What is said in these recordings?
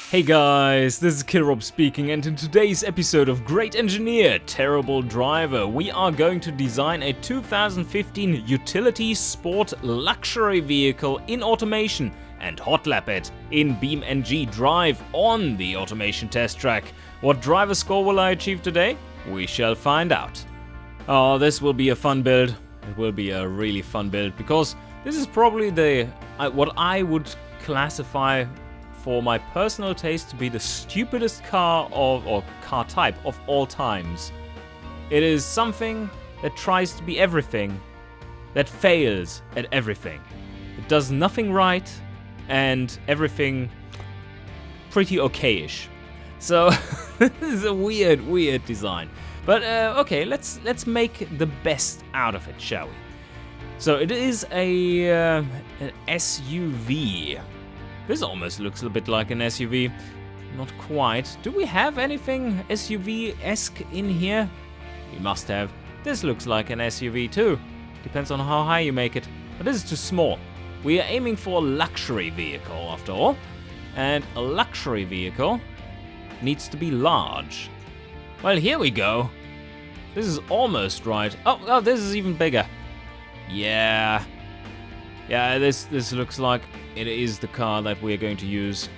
Hey guys, this is Killrob speaking, and in today's episode of Great Engineer, Terrible Driver, we are going to design a 2015 utility sport luxury vehicle in automation and hot lap it in BeamNG.drive on the automation test track. What driver score will I achieve today? We shall find out. Oh, this will be a fun build. It will be a really fun build because this is probably what I would classify for my personal taste to be the stupidest car or car type of all times. It is something that tries to be everything, that fails at everything. It does nothing right and everything pretty okayish. So this is a weird design. But okay, let's make the best out of it, shall we? So it is an SUV. This almost looks a bit like an SUV. Not quite. Do we have anything SUV-esque in here? We must have. This looks like an SUV too. Depends on how high you make it. But this is too small. We are aiming for a luxury vehicle after all. And a luxury vehicle needs to be large. Well, here we go. This is almost right. Oh, this is even bigger. Yeah, this looks like it is the car that we're going to use.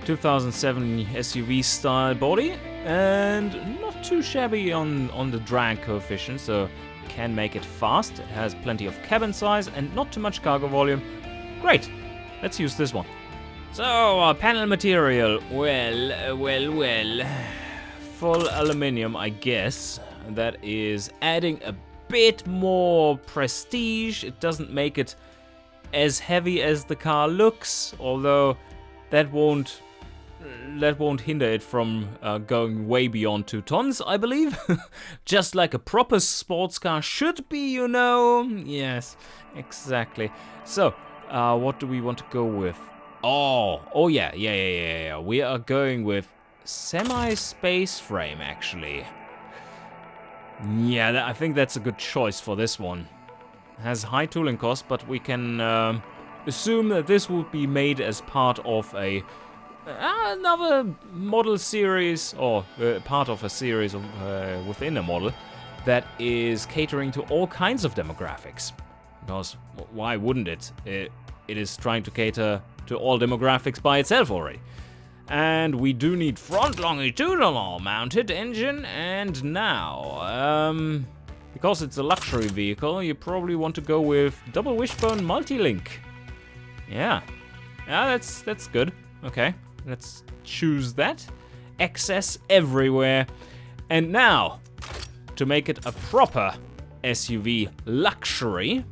2007 SUV style body and not too shabby on the drag coefficient, so can make it fast. It has plenty of cabin size and not too much cargo volume. Great, let's use this one. So, panel material, well, full aluminium, I guess. That is adding a bit more prestige. It doesn't make it as heavy as the car looks, although that won't hinder it from going way beyond 2 tons, I believe. Just like a proper sports car should be, you know. Yes, exactly. So, what do we want to go with? Oh yeah. We are going with semi-space frame, actually. Yeah, I think that's a good choice for this one. Has high tooling cost, but we can assume that this will be made as part of another model series, or part of a series of, within a model that is catering to all kinds of demographics. Because why wouldn't it? It is trying to cater to all demographics by itself already. And we do need front longitudinal mounted engine, and now, because it's a luxury vehicle, you probably want to go with double wishbone multi-link. Yeah, that's good. Okay, let's choose that. Excess everywhere. And now, to make it a proper SUV luxury,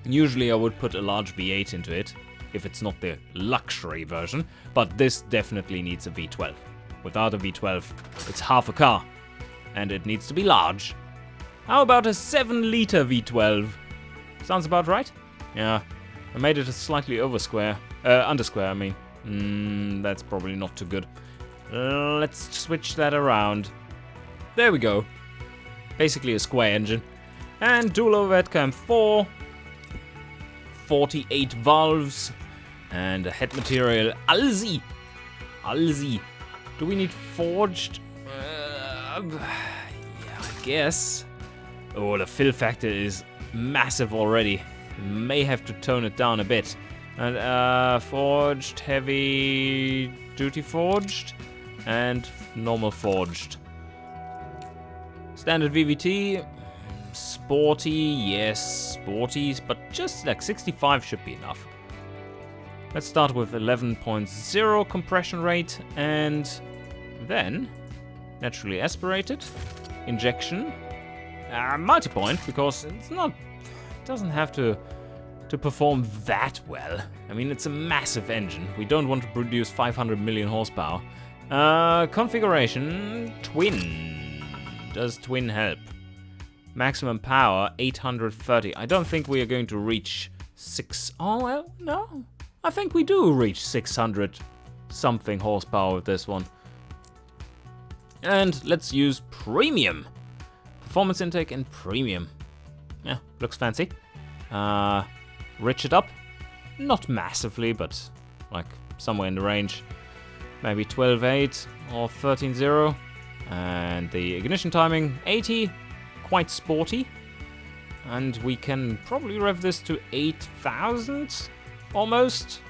usually I would put a large V8 into it, if it's not the luxury version, but this definitely needs a V12. Without a V12, it's half a car, and it needs to be large. How about a 7-liter V12? Sounds about right? Yeah, I made it a slightly undersquare, I mean. That's probably not too good. Let's switch that around. There we go. Basically a square engine. And dual overhead cam 4. 48 valves. And a head material, Alzi. Do we need forged? Yeah, I guess. Oh, the fill factor is massive already. May have to tone it down a bit. And forged, heavy duty forged, and normal forged. Standard VVT, sporty, yes, sporty, but just like 65 should be enough. Let's start with 11.0 compression rate, and then naturally aspirated, injection, multi-point, because it doesn't have to perform that well. I mean, it's a massive engine. We don't want to produce 500 million horsepower. Configuration, twin. Does twin help? Maximum power, 830. I don't think we are going to reach 6. Oh, well, no. I think we do reach 600 something horsepower with this one. And let's use premium. Performance intake and premium. Yeah, looks fancy. Rich it up. Not massively, but like somewhere in the range. maybe 12.8 or 13.0. And the ignition timing, 80, quite sporty. And we can probably rev this to 8,000, almost.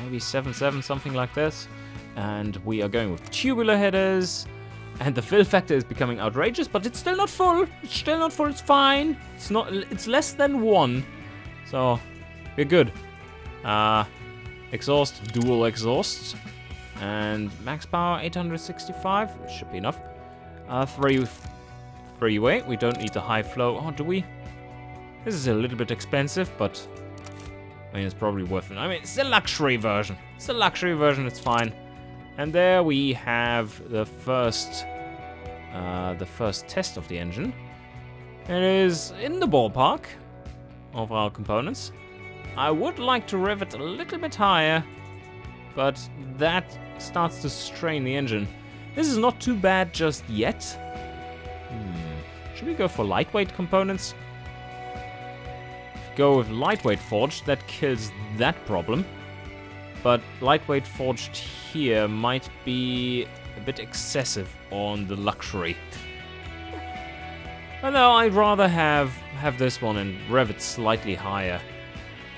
Maybe 7.7, something like this. And we are going with tubular headers. And the fill factor is becoming outrageous, but it's still not full. It's still not full, it's fine. It's less than 1. So, we're good. Exhaust, dual exhausts. And max power, 865. Should be enough. Freeway. We don't need the high flow. Oh, do we? This is a little bit expensive, but I mean, it's probably worth it. I mean, it's a luxury version. It's a luxury version, it's fine. And there we have the first test of the engine. It is in the ballpark of our components. I would like to rev it a little bit higher, but that starts to strain the engine. This is not too bad just yet. Should we go for lightweight components? If we go with lightweight forged, that kills that problem. But lightweight forged here might be a bit excessive on the luxury. I know, I'd rather have this one and rev it slightly higher.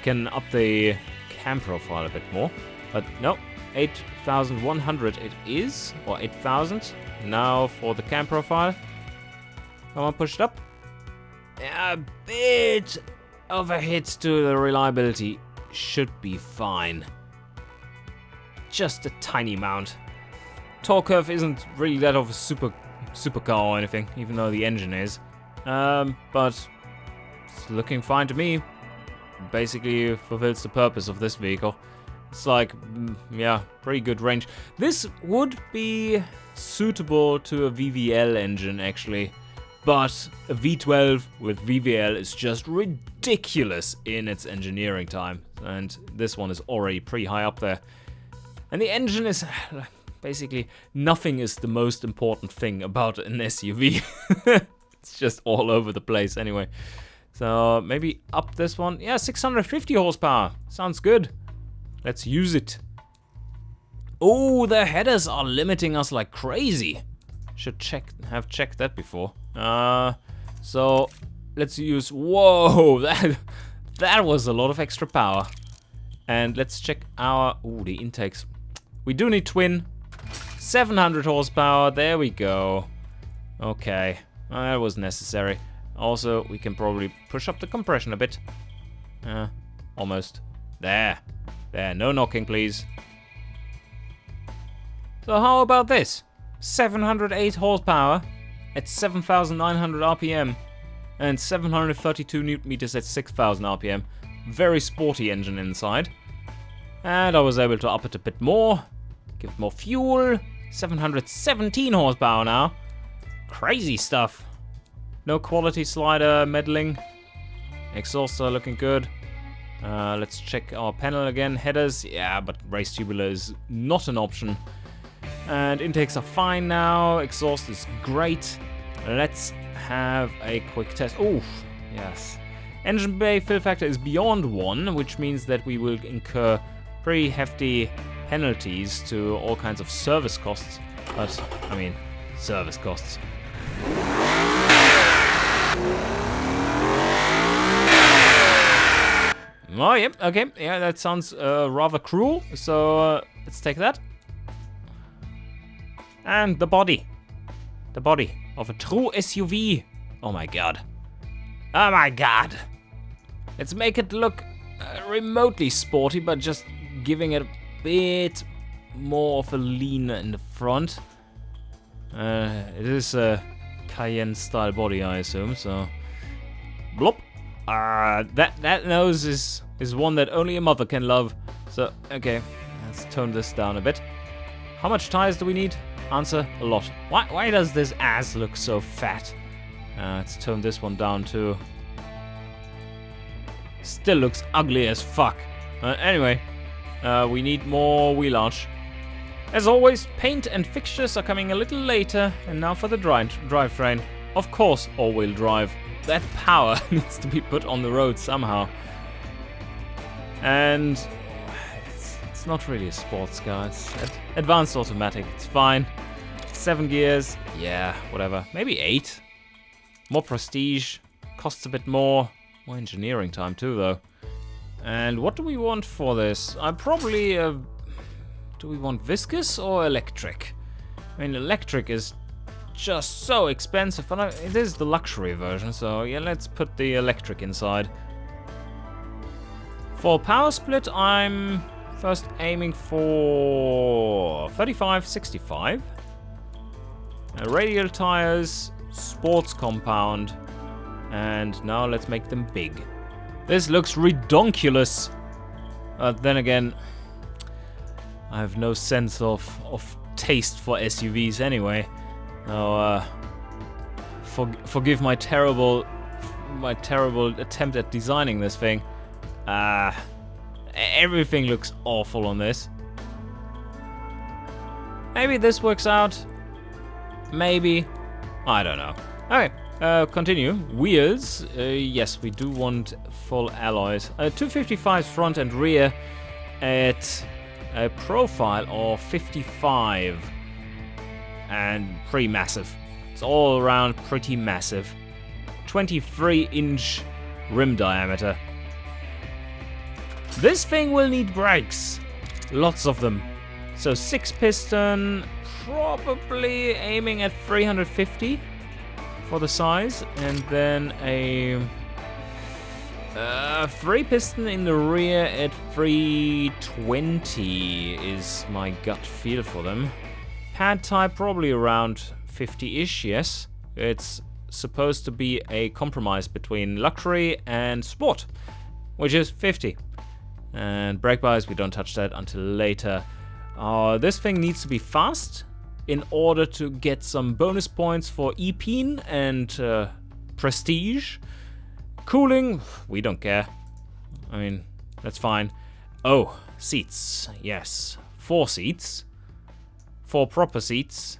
Can up the cam profile a bit more. But no, 8,100 it is, or 8,000. Now for the cam profile. Come on, push it up. A bit of a hit to the reliability. Should be fine. Just a tiny amount. Torque curve isn't really that of a supercar or anything, even though the engine is. But it's looking fine to me. Basically fulfills the purpose of this vehicle. It's like, yeah, pretty good range. This would be suitable to a VVL engine, actually. But a V12 with VVL is just ridiculous in its engineering time. And this one is already pretty high up there. And the engine is... basically, nothing is the most important thing about an SUV. It's just all over the place anyway. So maybe up this one. Yeah, 650 horsepower. Sounds good. Let's use it. Oh, the headers are limiting us like crazy. Should have checked that before. So let's use... Whoa, that was a lot of extra power. And let's check our... Ooh, the intakes. We do need twin. 700 horsepower, there we go. Okay, that was necessary. Also, we can probably push up the compression a bit. Almost. There, no knocking, please. So how about this? 708 horsepower at 7,900 RPM and 732 Newton meters at 6,000 RPM. Very sporty engine inside. And I was able to up it a bit more. Give it more fuel. 717 horsepower now. Crazy stuff. No quality slider meddling. Exhausts are looking good. Let's check our panel again. Headers, yeah, but race tubular is not an option. And intakes are fine now. Exhaust is great. Let's have a quick test. Oof, yes. Engine bay fill factor is beyond 1, which means that we will incur pretty hefty penalties to all kinds of service costs. But, I mean, service costs. Oh, yep, okay. Yeah, that sounds rather cruel. So, let's take that. And the body. The body of a true SUV. Oh my god. Oh my god. Let's make it look remotely sporty, but just giving it a bit more of a lean in the front. It is a Cayenne style body, I assume, so... Blop. That nose is one that only a mother can love. So, okay, let's tone this down a bit. How much tires do we need? Answer, a lot. Why does this ass look so fat? Let's tone this one down too. Still looks ugly as fuck. Anyway, we need more wheel arch. As always, paint and fixtures are coming a little later. And now for the drivetrain. Of course, all-wheel drive. That power needs to be put on the road somehow. And it's It's not really a sports car. It's advanced automatic. It's fine. 7 gears. Yeah, whatever. Maybe 8. More prestige. Costs a bit more. More engineering time too, though. And what do we want for this? I probably... do we want viscous or electric? I mean, electric is just so expensive, but it is the luxury version, so yeah, let's put the electric inside. For power split, I'm first aiming for 35-65. Radial tires, sports compound, and now let's make them big. This looks redonkulous. Then again, I have no sense of taste for SUVs anyway. So, forgive my terrible attempt at designing this thing. Everything looks awful on this. Maybe this works out. Maybe. I don't know. Okay, continue. Wheels. Yes, we do want full alloys. 255 front and rear at a profile of 55. And pretty massive. It's all around pretty massive. 23-inch rim diameter. This thing will need brakes. Lots of them. So 6-piston, probably aiming at 350 for the size. And then a 3-piston in the rear at 320 is my gut feel for them. Pad type probably around 50-ish, yes. It's supposed to be a compromise between luxury and sport, which is 50. And brake bars, we don't touch that until later. This thing needs to be fast in order to get some bonus points for EPIN and prestige. Cooling, we don't care. I mean, that's fine. Oh, seats, yes. 4 seats. 4 proper seats.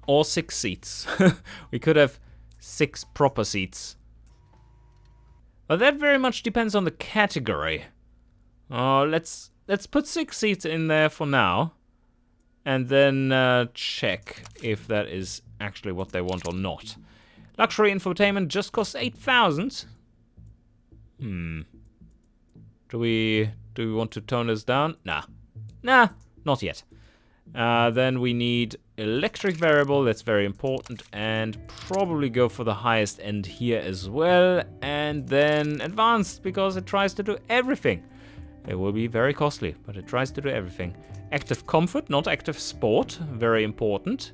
Or 6 seats. We could have 6 proper seats. But that very much depends on the category. Let's put 6 seats in there for now. And then check if that is actually what they want or not. Luxury infotainment just costs 8,000. Do we want to tone this down? Nah, not yet. Then we need electric variable, that's very important, and probably go for the highest end here as well. And then advanced, because it tries to do everything. It will be very costly, but it tries to do everything. Active comfort, not active sport, very important.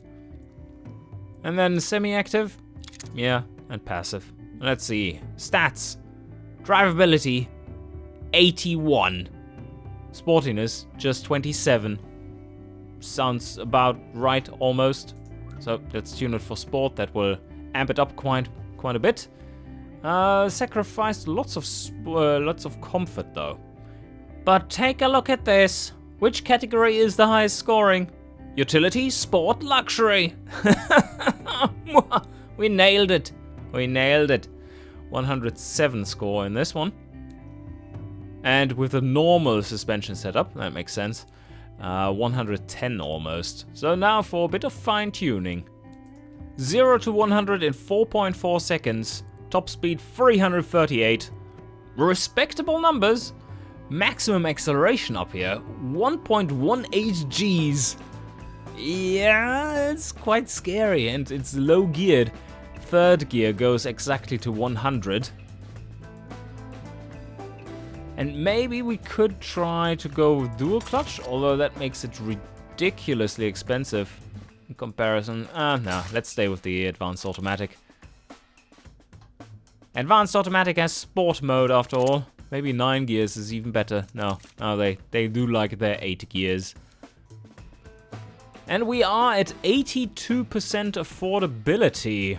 And then semi-active, yeah, and passive. Let's see, stats. Drivability, 81. Sportiness, just 27. Sounds about right, almost. So let's tune it for sport. That will amp it up quite a bit. Sacrificed lots of comfort though. But take a look at this. Which category is the highest scoring? Utility, sport, luxury. We nailed it. We nailed it. 107 score in this one. And with a normal suspension setup, that makes sense. 110 almost. So now for a bit of fine tuning. 0 to 100 in 4.4 seconds. Top speed 338. Respectable numbers. Maximum acceleration up here 1.18 Gs. Yeah, it's quite scary, and it's low geared. 3rd gear goes exactly to 100. And maybe we could try to go with dual clutch, although that makes it ridiculously expensive in comparison. No, let's stay with the advanced automatic. Advanced automatic has sport mode after all. Maybe 9 gears is even better. No, they do like their 8 gears. And we are at 82% affordability.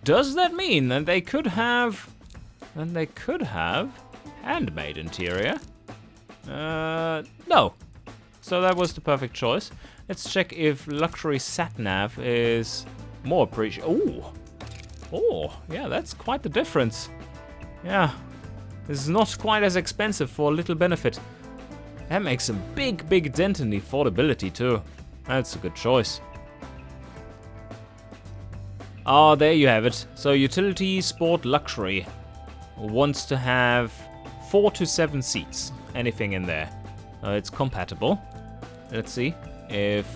Does that mean that they could have... handmade interior? No. So that was the perfect choice. Let's check if luxury sat-nav is more appreciated. Oh, yeah, that's quite the difference. Yeah, This is not quite as expensive for a little benefit. That makes a big, big dent in the affordability too. That's a good choice. Oh, there you have it. So Utility Sport Luxury wants to have 4 to 7 seats. Anything in there. It's compatible. Let's see if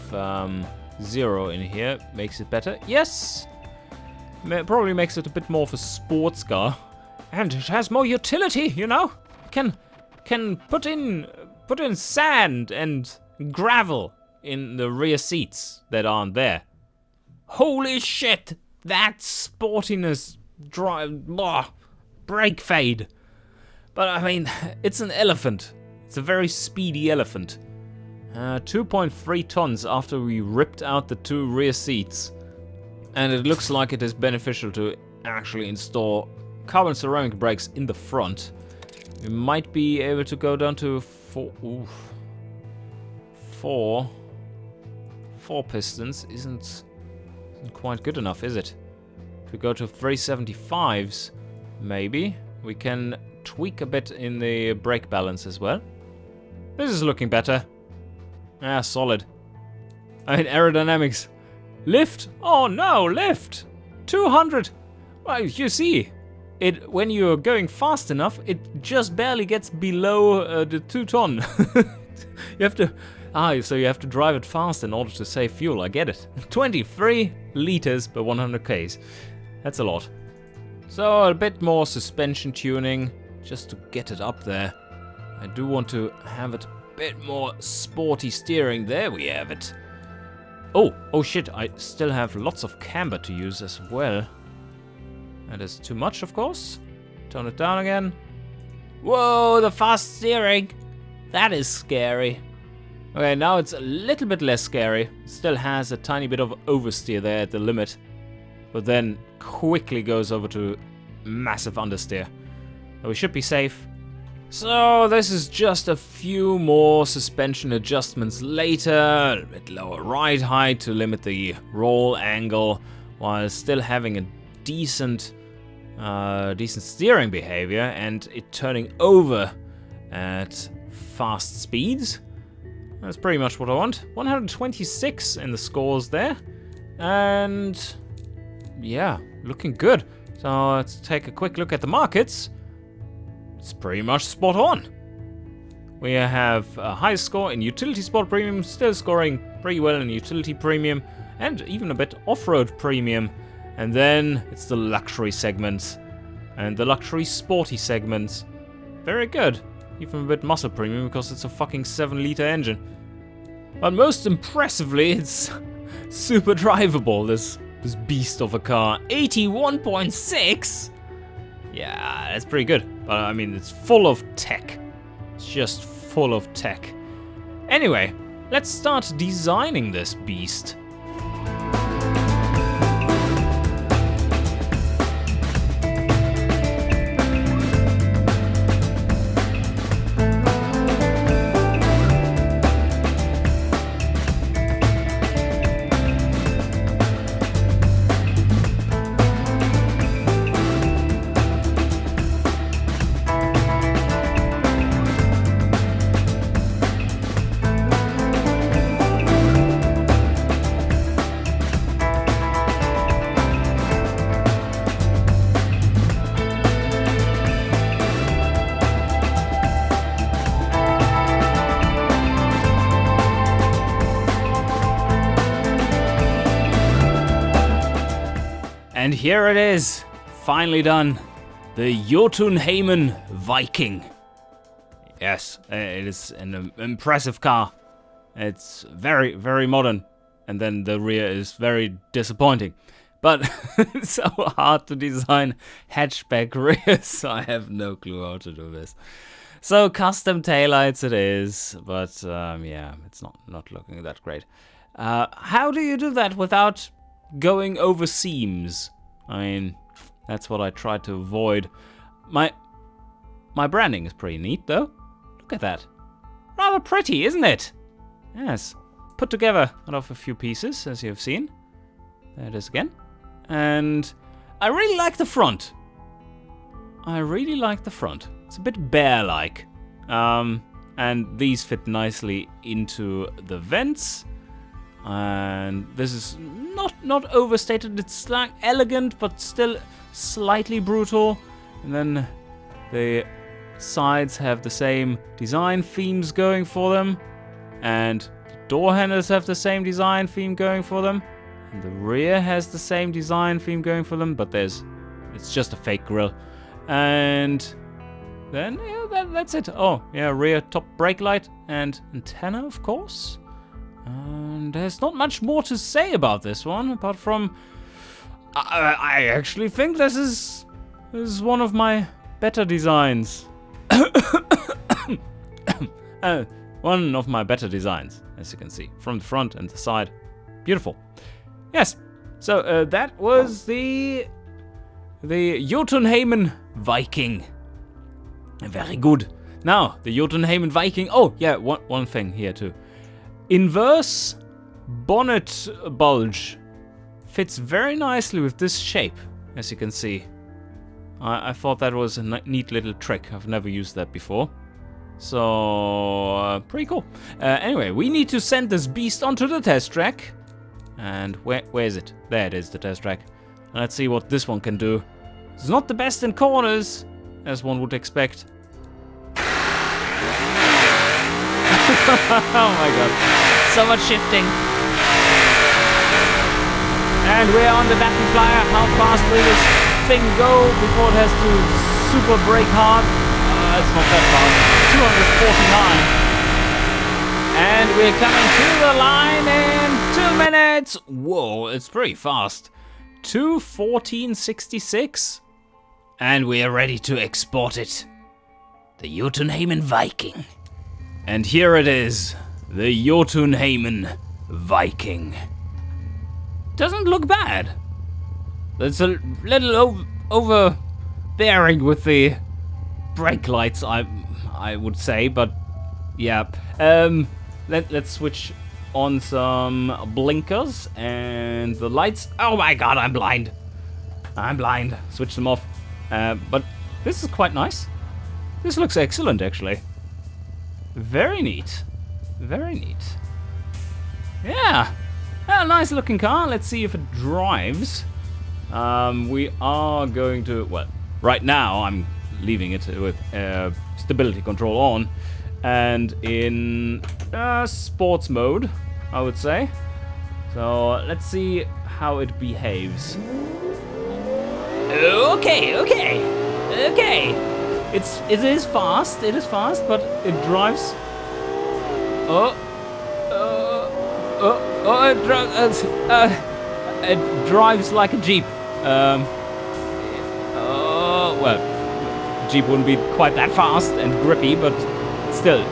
0 in here makes it better. Yes! Probably makes it a bit more of a sports car. And it has more utility, you know? Can put in sand and gravel in the rear seats that aren't there. Holy shit! That sportiness brake fade. But I mean, it's an elephant. It's a very speedy elephant. 2.3 tons after we ripped out the 2 rear seats. And it looks like it is beneficial to actually install carbon ceramic brakes in the front. We might be able to go down to 4 pistons. Isn't quite good enough, is it? If we go to 375s, maybe we can tweak a bit in the brake balance as well. This is looking better. Ah, solid. I mean, aerodynamics. Lift? Oh no, lift! 200! Well, you see, when you're going fast enough, it just barely gets below the 2 ton. You have to... so you have to drive it fast in order to save fuel, I get it. 23 liters per 100 Ks. That's a lot. So a bit more suspension tuning, just to get it up there. I do want to have it a bit more sporty steering. There we have it. Oh shit, I still have lots of camber to use as well. That is too much, of course. Tone it down again. Whoa, the fast steering. That is scary. Okay, now it's a little bit less scary. It still has a tiny bit of oversteer there at the limit. But then quickly goes over to massive understeer. We should be safe. So this is just a few more suspension adjustments later. A bit lower ride height to limit the roll angle while still having a decent steering behavior and it turning over at fast speeds. That's pretty much what I want. 126 in the scores there. And yeah, looking good. So let's take a quick look at the markets. It's pretty much spot on. We have a high score in Utility Sport Premium, still scoring pretty well in Utility Premium, and even a bit off-road Premium. And then it's the Luxury segment, and the Luxury Sporty segment. Very good. Even a bit Muscle Premium, because it's a fucking 7-liter engine. But most impressively, it's super drivable, this beast of a car. 81.6? Yeah, that's pretty good. But I mean, it's full of tech. It's just full of tech. Anyway, let's start designing this beast. And here it is, finally done. The Jotunheimen Viking. Yes, it is an impressive car. It's very, very modern. And then the rear is very disappointing. But it's so hard to design hatchback rears. I have no clue how to do this. So custom taillights it is. But yeah, it's not looking that great. How do you do that without going over seams? I mean, that's what I tried to avoid. My branding is pretty neat, though. Look at that. Rather pretty, isn't it? Yes. Put together out of a few pieces, as you have seen. There it is again. And I really like the front. I really like the front. It's a bit bear-like. And these fit nicely into the vents. And this is not overstated. It's like elegant, but still slightly brutal. And then the sides have the same design themes going for them. And the door handles have the same design theme going for them. And the rear has the same design theme going for them, but it's just a fake grille. And then, yeah, that's it. Oh, yeah, rear top brake light and antenna, of course. And there's not much more to say about this one, apart from I actually think this is one of my better designs. One of my better designs, as you can see, from the front and the side. Beautiful. Yes, so that was the Jotunheimen Viking. Very good. Now, the Jotunheimen Viking. Oh, yeah, one thing here too. Inverse bonnet bulge fits very nicely with this shape, as you can see. I thought that was a neat little trick. I've never used that before. So, pretty cool. Anyway, we need to send this beast onto the test track. And where is it? There it is, the test track. Let's see what this one can do. It's not the best in corners, as one would expect. Oh my god. So much shifting. And we're on the Battle Flyer. How fast will this thing go before it has to super brake hard? It's not that fast. 249. And we're coming to the line in 2 minutes. Whoa, it's pretty fast. 2:14.66. And we are ready to export it. The Jotunheimen Viking. And here it is. The Jotunheimen Viking. Doesn't look bad. It's a little overbearing with the brake lights, I would say, but yeah. Let's switch on some blinkers and the lights. Oh my god, I'm blind. Switch them off. But this is quite nice. This looks excellent, actually. Very neat. Very neat. Yeah. A nice looking car. Let's see if it drives. We are going to, well, right now I'm leaving it with stability control on and in sports mode, I would say. So let's see how it behaves. Okay. It is fast, but it drives. It drives like a Jeep. Well, Jeep wouldn't be quite that fast and grippy, but still,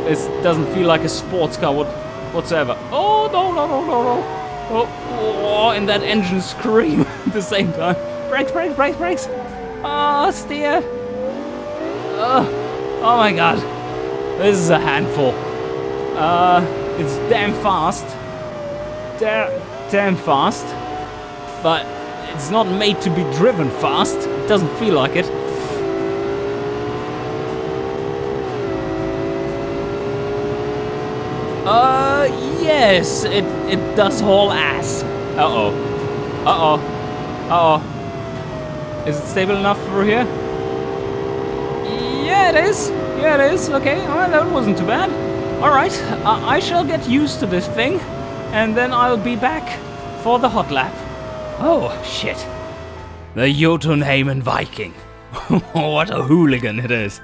it doesn't feel like a sports car whatsoever. Oh no! Oh, and that engine scream at the same time. Brakes! Oh, steer! Oh my god, this is a handful. It's damn fast. Damn fast. But it's not made to be driven fast. It doesn't feel like it. Yes, it does haul ass. Uh-oh. Is it stable enough for here? Yeah, it is. Okay, well, that wasn't too bad. Alright, I shall get used to this thing, and then I'll be back for the hot lap. Oh, shit. The Jotunheimen Viking. What a hooligan it is.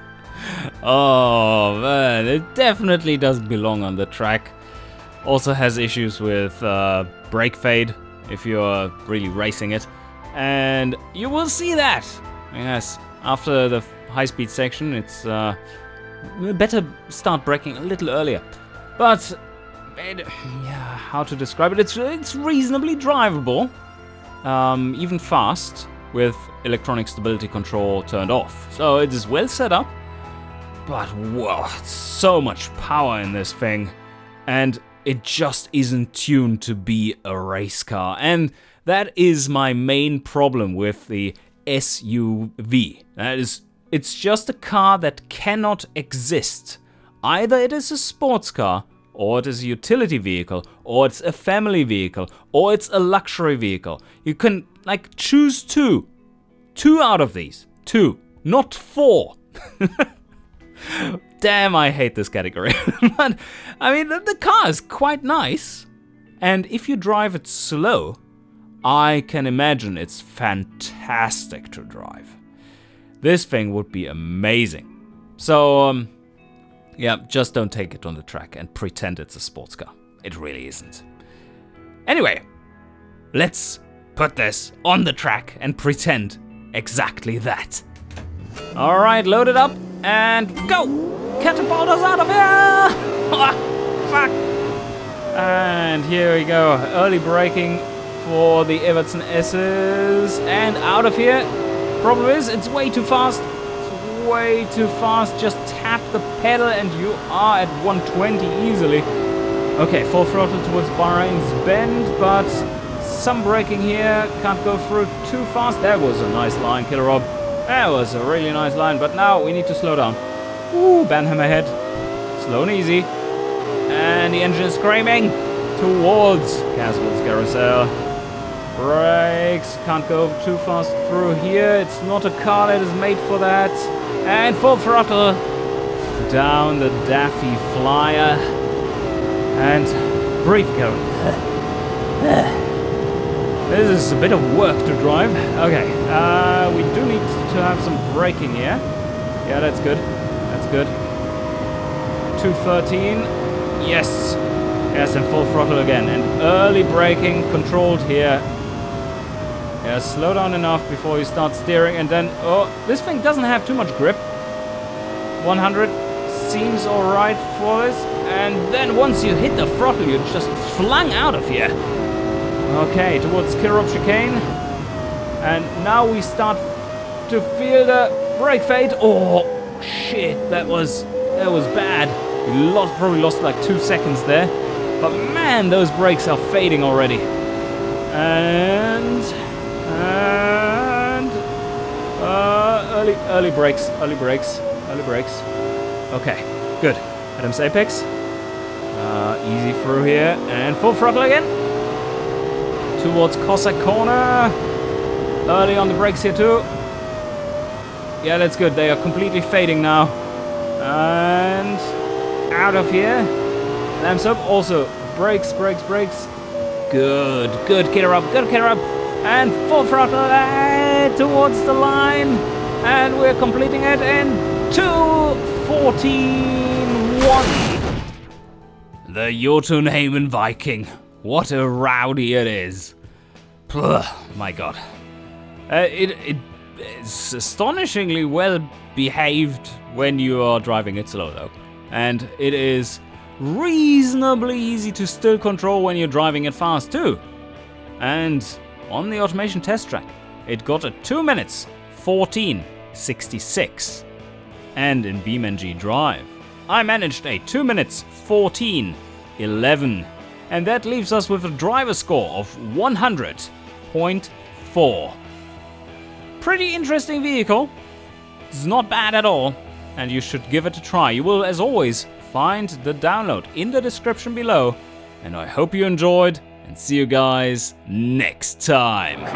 Oh, man, it definitely does belong on the track. Also has issues with brake fade if you're really racing it. And you will see that. Yes, after the high-speed section, it's better start braking a little earlier. But, yeah, how to describe it? It's reasonably drivable, even fast, with electronic stability control turned off. So it is well set up. But whoa, so much power in this thing. And it just isn't tuned to be a race car. And that is my main problem with the SUV. It's just a car that cannot exist. Either it is a sports car, or it is a utility vehicle, or it's a family vehicle, or it's a luxury vehicle. You can, like, choose two. Two out of these. Two, not four. Damn, I hate this category. But, I mean, the car is quite nice. And if you drive it slow, I can imagine it's fantastic to drive. This thing would be amazing. So, yeah, just don't take it on the track and pretend it's a sports car. It really isn't. Anyway, let's put this on the track and pretend exactly that. Alright, load it up and go! Catapult us out of here! Fuck! And here we go. Early braking for the Evertsen S's. And out of here. Problem is, it's way too fast. It's way too fast. Just tap the pedal and you are at 120 easily. Okay, full throttle towards Bahrain's Bend, but some braking here. Can't go through too fast. That was a nice line, Killer Rob. That was a really nice line, but now we need to slow down. Ooh, Banham ahead. Slow and easy. And the engine is screaming towards Caswell's carousel. Brakes, can't go too fast through here. It's not a car that is made for that. And full throttle down the Daffy Flyer. And breathe, Karen. This is a bit of work to drive. Okay, we do need to have some braking here. Yeah, that's good. That's good. 213. Yes. Yes, and full throttle again. And early braking controlled here. Yeah, slow down enough before you start steering. And then, oh, this thing doesn't have too much grip. 100 seems alright for this. And then once you hit the throttle, you're just flung out of here. Okay, towards Kirop chicane. And now we start to feel the brake fade. Oh, shit, that was bad. We probably lost like 2 seconds there. But man, those brakes are fading already. And early brakes. Okay, good. Adam's Apex. Easy through here. And full throttle again. Towards Cossack corner. Early on the brakes here too. Yeah, that's good. They are completely fading now. And out of here. Lamps up. Also, brakes. Good. Get her up. And full throttle towards the line. And we're completing it in 2:14.1. The Jotunheimen Viking. What a rowdy it is. Ugh, my god. It's astonishingly well behaved when you are driving it slow though. And it is reasonably easy to still control when you're driving it fast too. And on the automation test track, it got a 2 minutes 14:66. And in BeamNG.drive, I managed a 2 minutes 14:11. And that leaves us with a driver score of 100.4. Pretty interesting vehicle. It's not bad at all. And you should give it a try. You will, as always, find the download in the description below. And I hope you enjoyed, and see you guys next time.